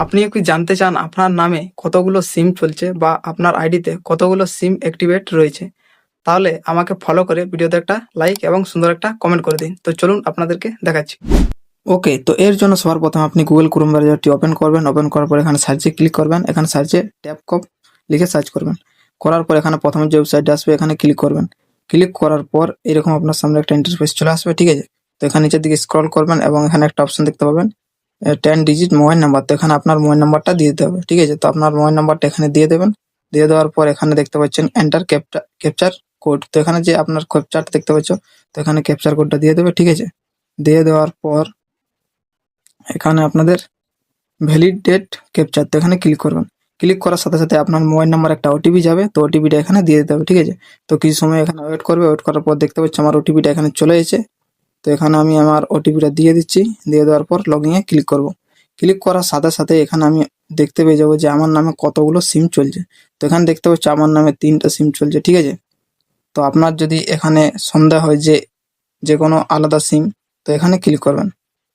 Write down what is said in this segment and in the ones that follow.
আপনিও কি জানতে চান আপনার নামে কতগুলো সিম চলছে বা আপনার আইডিতে কতগুলো সিম অ্যাক্টিভেট রয়েছে? তাহলে আমাকে ফলো করে ভিডিওতে একটা লাইক এবং সুন্দর একটা কমেন্ট করে দিন। তো চলুন আপনাদেরকে দেখাচ্ছি। ওকে, তো এর জন্য সবার প্রথমে আপনি গুগল ক্রোম ব্রাউজারটি ওপেন করবেন। ওপেন করার পর এখানে সার্চে ক্লিক করবেন। এখানে সার্চে ট্যাপকপ লিখে সার্চ করবেন। করার পর এখানে প্রথমে যে ওয়েবসাইটটা আসবে এখানে ক্লিক করবেন। ক্লিক করার পর এরকম আপনার সামনে একটা ইন্টারফেস চলে আসবে, ঠিক আছে? তো এখানে নিচের দিকে স্ক্রল করবেন এবং এখানে একটা অপশন দেখতে পাবেন 10 ডিজিট মোবাইল নাম্বার। তো এখানে আপনার মোবাইল নাম্বারটা দিয়ে দিতে হবে, ঠিক আছে? তো আপনার মোবাইল নাম্বারটা এখানে দিয়ে দেবেন। দিয়ে দেওয়ার পর এখানে দেখতে পাচ্ছেন এন্টার ক্যাপচার কোড। তো এখানে যে আপনার ক্যাপচারটা দেখতে পাচ্ছ, তো এখানে ক্যাপচার কোডটা দিয়ে দেবে, ঠিক আছে? দিয়ে দেওয়ার পর এখানে আপনাদের ভ্যালিডেট ক্যাপচার, তো এখানে ক্লিক করবেন। ক্লিক করার সাথে সাথে আপনার মোবাইল নাম্বার একটা ওটিপি যাবে, তো ওটিপিটা এখানে দিয়ে দিতে হবে, ঠিক আছে? তো কিছু সময় এখানে ওয়েট করবে। ওয়েট করার পর দেখতে পাচ্ছি আমার ওটিপিটা এখানে চলে এসেছে। তো এখানে আমি আমার ওটিপিটা দিয়ে দিচ্ছি। দিয়ে দেওয়ার পর লগইনে ক্লিক করব। ক্লিক করার সাথে সাথে এখানে আমি দেখতে পেয়ে যাবো যে আমার নামে কতগুলো সিম চলছে। তো এখানে দেখতে পাচ্ছি আমার নামে 3টা সিম চলছে, ঠিক আছে? তো আপনার যদি এখানে সন্দেহ হয় যে কোনো আলাদা সিম, তো এখানে ক্লিক করবেন।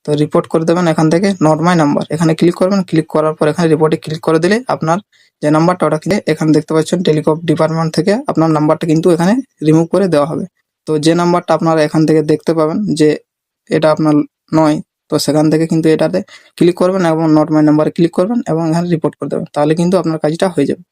তো রিপোর্ট করে দেবেন এখান থেকে, নট মাই নাম্বার এখানে ক্লিক করবেন। ক্লিক করার পর এখানে রিপোর্টে ক্লিক করে দিলে আপনার যে নাম্বারটা ওটা এখানে দেখতে পাচ্ছেন টেলিকম ডিপার্টমেন্ট থেকে আপনার নাম্বারটা কিন্তু এখানে রিমুভ করে দেওয়া হবে। তো যে নাম্বারটা আপনারা এখান থেকে দেখতে পাবেন যে এটা আপনার নয়, তো সেখান থেকে কিন্তু এটাতে ক্লিক করবেন এবং নট মাই নাম্বারে ক্লিক করবেন এবং এখানে রিপোর্ট করে দেবেন। তাহলে কিন্তু আপনার কাজটা হয়ে যাবে।